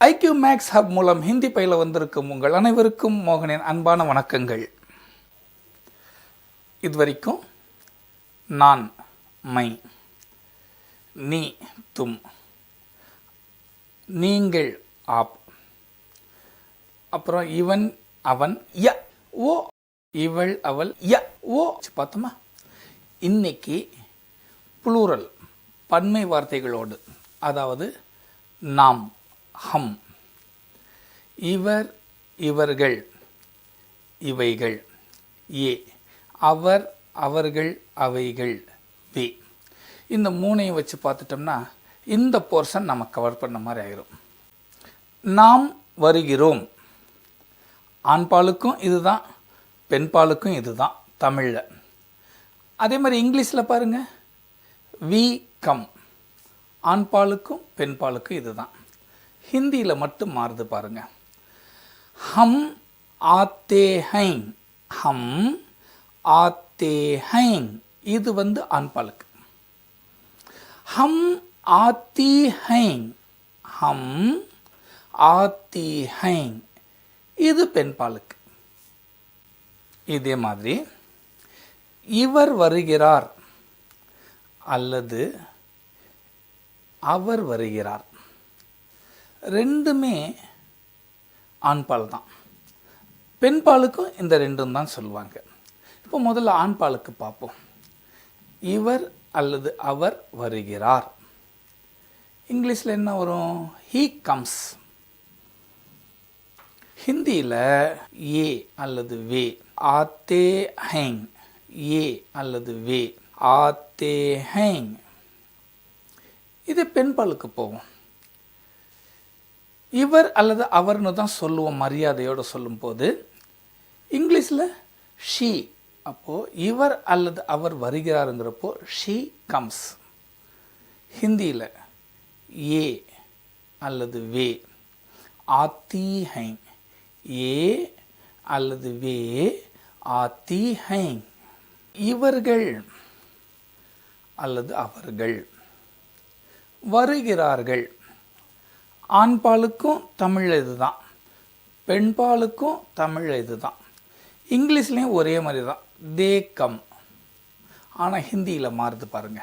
IQ maths hub மூலம் ஹிந்தி பயில வந்திருக்கும் உங்கள் அனைவருக்கும் மோகனின் அன்பான வணக்கங்கள். இதுவரைக்கும் நான், மை, நீ, தும், நீங்கள், ஆப், அப்புறம் இவன், அவன், ய, ஓ, இவள், அவள், ய, ஓ பார்த்தோமா. இன்னைக்கு புளூரல் பன்மை வார்த்தைகளோடு, அதாவது நாம், ஹம், இவர், இவர்கள், இவைகள், ஏ, அவர், அவர்கள், அவைகள், வே, இந்த மூணையும் வச்சு பார்த்துட்டோம்னா இந்த போர்ஷன் நம்ம கவர் பண்ண மாதிரி ஆயிரும். நாம் வருகிறோம், ஆண்பாலுக்கும் இதுதான், பெண்பாலுக்கும் இதுதான் தமிழில். அதே மாதிரி இங்கிலீஷில் பாருங்கள், வி கம், ஆண்பாலுக்கும் பெண்பாலுக்கும் இதுதான். ஹிந்தியில் மட்டும் மாறுது பாருங்க. ஹம் ஆத்தே ஹைன், ஹம் ஆத்தே ஹைன், இது ஆண்பாலுக்கு. ஹம் ஆத்தி ஹைன், ஹம் ஆத்தி ஹைன், இது பெண்பாலுக்கு. இதே மாதிரி இவர் வருகிறார் அல்லது அவர் வருகிறார், ரெண்டுமே ஆண்பால் தான். பெண்பாலுக்கும் இந்த ரெண்டும் தான் சொல்லுவாங்க. இப்போ முதல்ல ஆண்பாலுக்கு பார்ப்போம். இவர் அல்லது அவர் வருகிறார், இங்கிலீஷில் என்ன வரும்? He comes. ஹிந்தியில் ஏ அல்லது வே, ஆத்தே ஹைங், ஏ அல்லது வே, ஆத்தே ஹைங். இது பெண்பாலுக்கு போவோம். இவர் அல்லது அவர்னு தான் சொல்லுவோம் மரியாதையோடு சொல்லும்போது. இங்கிலீஷில் ஷீ. அப்போது இவர் அல்லது அவர் வருகிறாருங்கிறப்போ ஷீ கம்ஸ். ஹிந்தியில் ஏ அல்லது வே, ஆத்தி ஹைங், ஏ அல்லது வே, ஆத்தி ஹைங். இவர்கள் அல்லது அவர்கள் வருகிறார்கள், ஆண்பாலுக்கும் தமிழ் இதுதான், பெண்பாலுக்கும் தமிழ் இதுதான். இங்கிலீஷ்லேயும் ஒரே மாதிரி தான், தே கம். ஆனால் ஹிந்தியில் மாறுது பாருங்க.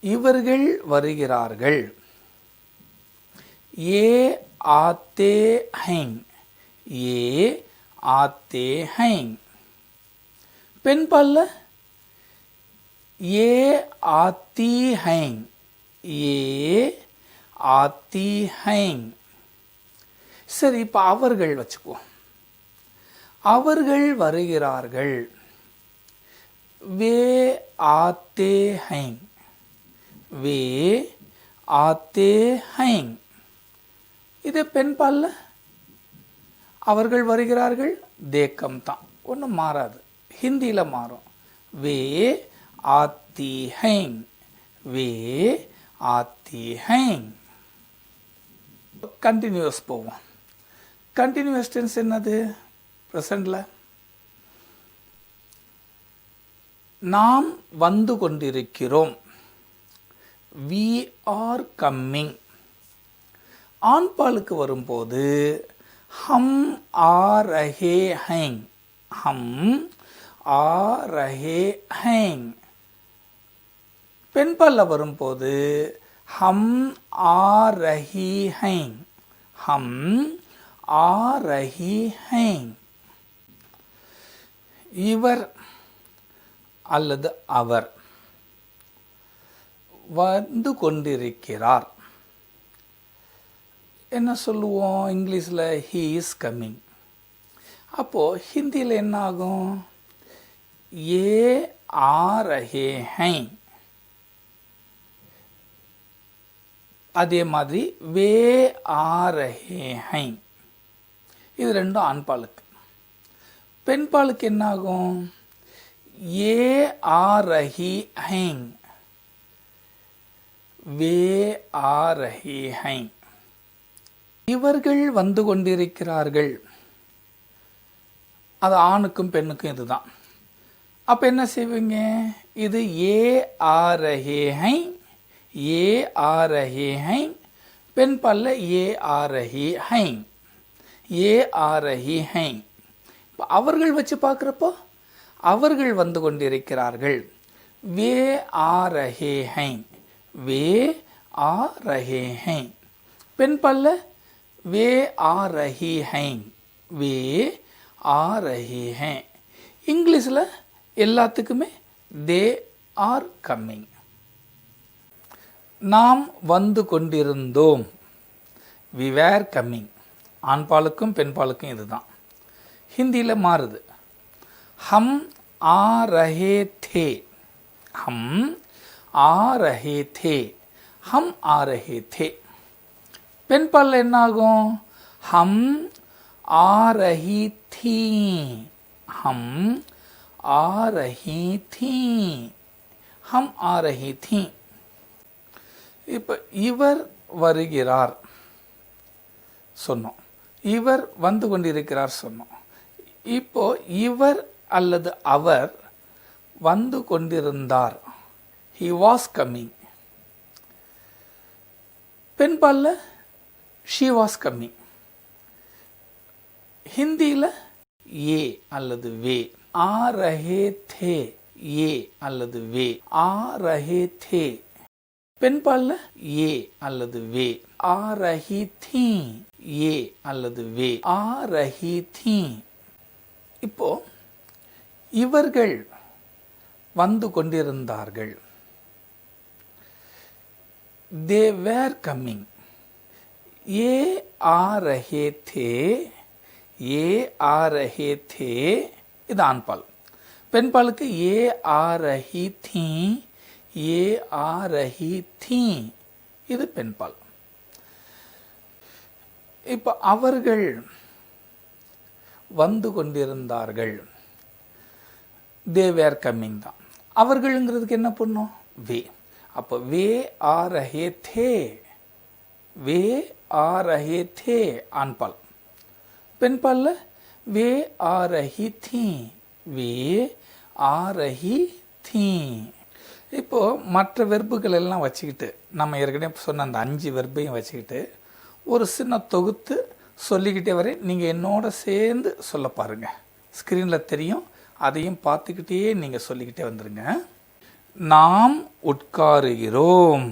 இவர்கள் வருகிறார்கள், ஏ ஆத்தே ஹைங், ஏ ஆத்தே ஹைங். பெண்பாலில் ஏ ஆத்தி ஹைங், ஏ ஆத்தி ஹைங். சரி, இப்போ அவர்கள் வச்சுக்குவோம். அவர்கள் வருகிறார்கள், வே ஆத்தே ஹைங், வே ஆத்தே ஹைங். இது பெண்பாலில் அவர்கள் வருகிறார்கள், தேக்கம் தான், ஒன்றும் மாறாது. ஹிந்தியில் மாறும், வே ஆத்தி ஹைங், வே ஆத்தி ஹைங். கண்டினியூஸ் போவோம். கண்டினியூஸ் டென்ஸ் என்னது? ப்ரெசண்டில் நாம் வந்து கொண்டிருக்கிறோம், வி ஆர் கம்மிங். ஆண்பாலுக்கு வரும்போது ஹம் ஆ ரஹே ஹைங், ஹம் ஆ ரஹே ஹைங். பெண்பாலில் வரும்போது ஹம் ஆ ரஹி ஹைங், ஹம் ஆ ரஹி ஹைங். இவர் அல்லது அவர் வந்து கொண்டிருக்கிறார், என்ன சொல்லுவோம்? இங்கிலீஷில் ஹீ இஸ் கம்மிங். அப்போது ஹிந்தியில் என்ன ஆகும்? ஏ ஆ ரஹே ஹைங். அதே மாதிரி வே ஆ ரஹே ஹைங். இது ரெண்டும் ஆண்பாலுக்கு. பெண்பாலுக்கு என்ன ஆகும்? ஏ ஆ ரஹி ஹைங், வே ஆ ரஹி ஹைங். இவர்கள் வந்து கொண்டிருக்கிறார்கள், அது ஆணுக்கும் பெண்ணுக்கும் இதுதான். அப்போ என்ன செய்வீங்க? இது ஏ ஆ ரஹே ஹைங், ये आ रहे हैं, பெண் பால்ல ஏ ஆ ரஹி ஹை, ஏ ஆ ரஹி ஹை. இப்போ அவர்கள் வச்சு பார்க்குறப்போ அவர்கள் வந்து கொண்டிருக்கிறார்கள். வே ஆ ரஹே ஹை, வே ஆ ரஹே ஹை. பெண் பால்ல வே ஆ ரஹி ஹை, வே ஆ ரஹி ஹை. இங்கிலீஷில் எல்லாத்துக்குமே தே ஆர் கம்மிங். நாம் வந்து கொண்டிருந்தோம், வி வேர் கம்மிங். ஆண் பாலுக்கும் பெண் பாலுக்கும் இதுதான். ஹிந்தியில் மாறுது. ஹம் ஆ ரஹே தே, ஹம் ஆ ரஹே தே, ஹம் ஆ ரஹே தே. பெண் பாலில் என்ன ஆகும்? ஹம் ஆ ரஹி தீ, ஹம் ஆ ரஹி தீ, ஹம் ஆ ரஹி தீ. இப்போ இவர் வருகிறார் சொன்னோம், இவர் வந்து கொண்டிருக்கிறார் சொன்னோம். இப்போ இவர் அல்லது அவர் வந்து கொண்டிருந்தார், he was coming. பெண் பால்ல she was coming. ஹிந்தியில் ஏ அல்லது வே. ஆ ரஹே தே, ஏ அல்லது வே. ஆ ரஹே தே. பெண் பால்ல ஏ அல்லது வே. ஆ ரஹி தீ, ஏ அல்லது வே. ஆ ரஹி தீ. இப்போ இவர்கள் வந்து கொண்டிருந்தார்கள், they were coming. ये आ रहे थे, ये आ रहे थे. இது ஆண் பால். பெண் பாலுக்கு ये आ रही थी, ये आ रही थी. இது பெண் பால். இப்போ அவர்கள் வந்து கொண்டிருந்தார்கள், they were coming தான். அவர்கள்ங்கிறதுக்கு என்ன பண்ணும்? வே. அப்போ வே ஆ ரஹே தே, வே ஆ ரஹே தே ஆண் பால். பெண் பால்ல வே ஆ ரஹி தீ, வே ஆ ரஹி தீ. இப்போ மற்ற வெர்புகள் எல்லாம் வச்சுக்கிட்டு, நம்ம ஏற்கனவே சொன்ன அந்த 5 வெர்பையும் வச்சுக்கிட்டு ஒரு சின்ன தொகுத்து சொல்லிக்கிட்டே வரேன். நீங்கள் என்னோட சேர்ந்து சொல்ல பாருங்க. ஸ்க்ரீனில் தெரியும், அதையும் பார்த்துக்கிட்டே நீங்கள் சொல்லிக்கிட்டே வந்துடுங்க. நாம் உட்காருகிறோம்,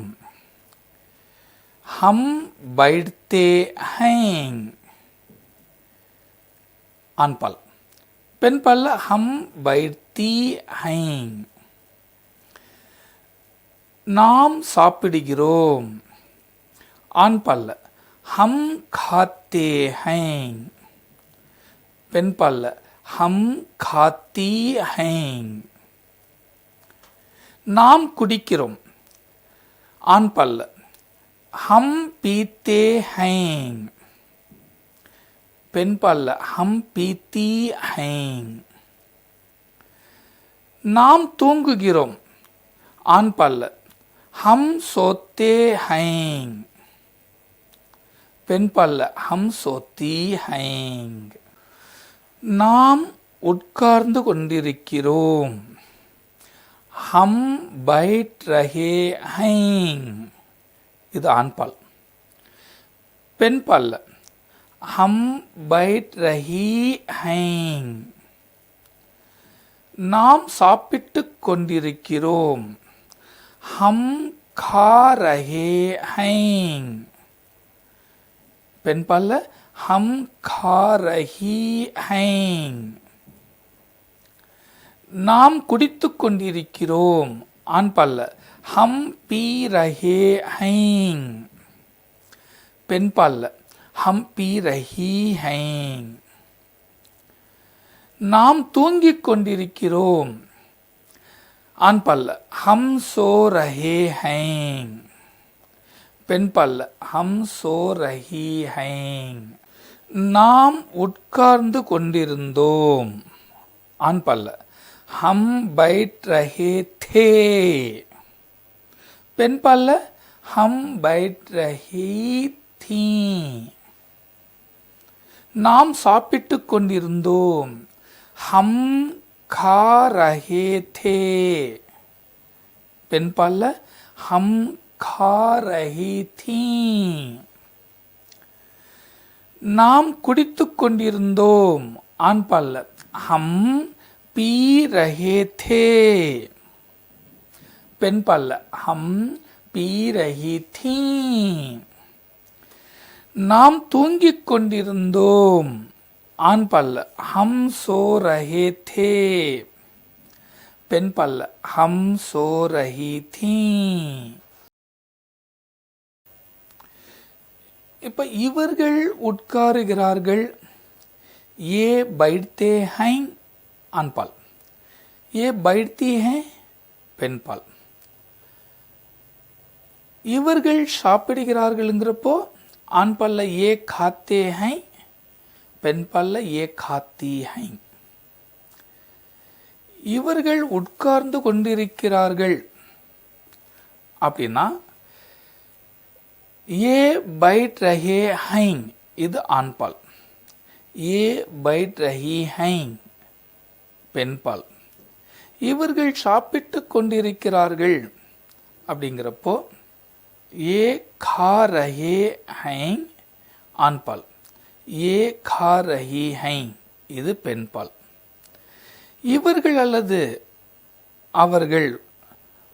ஹம் பைட்தே ஹைங் ஆண் பால். பெண் பால்ல ஹம் பைட்தி ஹைங். நாம் சாப்பிடுகிறோம், ஆண் பால்ல ஹம் காத்தே ஹைங். பெண் பால்ல ஹம் காத்தி ஹைங். நாம் குடிக்கிறோம், ஆண் பால்ல ஹம் பீத்தே ஹைங். பெண் பால்ல ஹம் பீத்தி ஹைங். நாம் தூங்குகிறோம், ஆண் பால்ல ஹம் சோத்தே ஹைங். பெண் பால்ல ஹம் சோத்தி ஹைங். நாம் உட்கார்ந்து கொண்டிருக்கிறோம், ஹம் பைட் ரஹே ஹைங். இது ஆண் பால். பெண் பால்ல ஹம் பைட் ரஹி ஹைங். நாம் சாப்பிட்டு கொண்டிருக்கிறோம், ஹம் खा रहे हैं. பெண் பால்ல हम खा रही हैं. நாம் குடித்துக் கொண்டிருக்கிறோம், ஆண் பால்ல हम पी रहे हैं. பெண் பால்ல हम पी रही हैं. நாம் தூங்கிக் கொண்டிருக்கிறோம், ஆண் பால்ல हम सो रहे हैं. பெண் பால்ல हम सो रही हैं. நாம் உட்கார்ந்து கொண்டிருந்தோம், ஆண் பால்ல हम बैठ रहे थे. பெண் பால்ல हम बैठ रही थी. நாம் சாப்பிட்டுக் கொண்டிருந்தோம், हम खा रहे थे. பெண் பால்ல हम खा रही थी. நாம் குடித்து கொண்டிருந்தோம். ஆண் பால்ல ஹம் பீ ரஹே தே. பெண் பால்ல ஹம் பீ ரஹி தீ. நாம் தூங்கிக் கொண்டிருந்தோம். ஆண் பால்ல ஹம் சோ ரஹே தே. பெண் பால்ல ஹம் சோ ரஹி தீ. இப்ப இவர்கள் உட்காருகிறார்கள். ये बैठते हैं ஆண் பால். ये बैठती हैं பெண் பால். இவர்கள் சாப்பிடுகிறார்கள்ங்கிறப்போ ஆண் பால்ல ये खाते हैं, பெண் பால்ல ये खाती हैं. இவர்கள் உட்கார்ந்து கொண்டிருக்கிறார்கள் அப்படின்னா ये बैठ रहे हैं இது ஆண் பால். ये बैठ रही हैं பெண் பால். இவர்கள் சாப்பிட்டு கொண்டிருக்கிறார்கள் அப்படிங்கிறப்போ ये खा रहे हैं ஆண் பால். ये खा रही हैं இது பெண் பால். இவர்கள் அல்லது அவர்கள்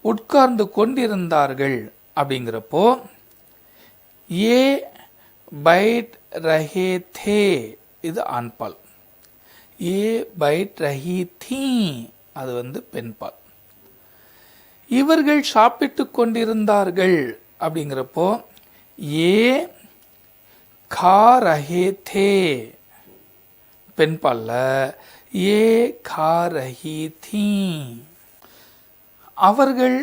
உட்கார்ந்து கொண்டிருந்தார்கள் அப்படிங்கிறப்போ ये बैठ रहे थे இது ஆண் பால். ये बैठ रही थी அது பெண் பால். இவர்கள் சாப்பிட்டு கொண்டிருந்தார்கள் அப்படிங்கிறப்போ ये खा रहे थे பெண் பால்ல ये खा रही थी. அவர்கள்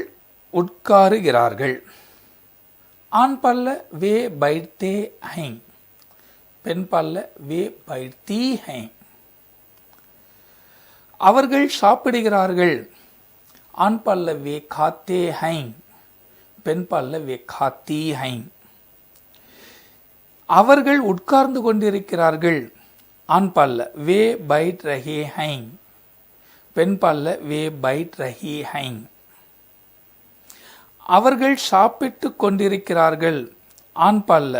உட்காருகிறார்கள். ஆண் பால்ல वे बैठते हैं, பெண் பால்ல वे बैठती हैं. அவர்கள் சாப்பிடுகிறார்கள். ஆண் பால்ல वे खाते हैं, பெண் பால்ல वे खाती हैं. அவர்கள் உட்கார்ந்து கொண்டிருக்கிறார்கள். ஆண் பால்ல वे बैठ रहे हैं, பெண் பால்ல वे बैठ रही हैं. அவர்கள் சாப்பிட்டு கொண்டிருக்கிறார்கள். ஆண் பால்ல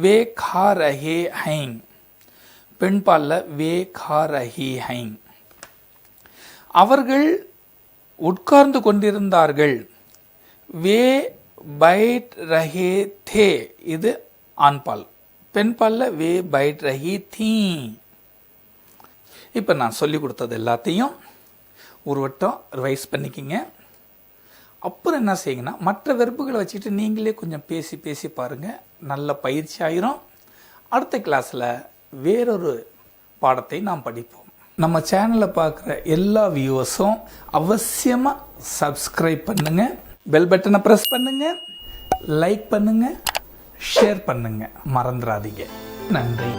वे खा रहे हैं, பெண் பால்ல वे खा रही हैं. அவர்கள் உட்கார்ந்து கொண்டிருந்தார்கள். वे बैठ रहे थे இது ஆண் பால். பெண் பால்ல वे बैठ रही थी. இப்போ நான் சொல்லி கொடுத்தது எல்லாத்தையும் ஒரு வட்டம் ரிவைஸ் பண்ணிக்கிங்க. அப்புறம் என்ன செய்யுங்கன்னா மற்ற வெர்புகளை வச்சுட்டு நீங்களே கொஞ்சம் பேசி பேசி பாருங்கள். நல்ல பயிற்சி ஆயிரும். அடுத்த கிளாஸில் வேறொரு பாடத்தை நாம் படிப்போம். நம்ம சேனலை பார்க்குற எல்லா வியூவர்ஸும் அவசியமாக சப்ஸ்கிரைப் பண்ணுங்கள், பெல் பட்டனை ப்ரெஸ் பண்ணுங்கள், லைக் பண்ணுங்கள், ஷேர் பண்ணுங்கள், மறந்துடாதீங்க. நன்றி.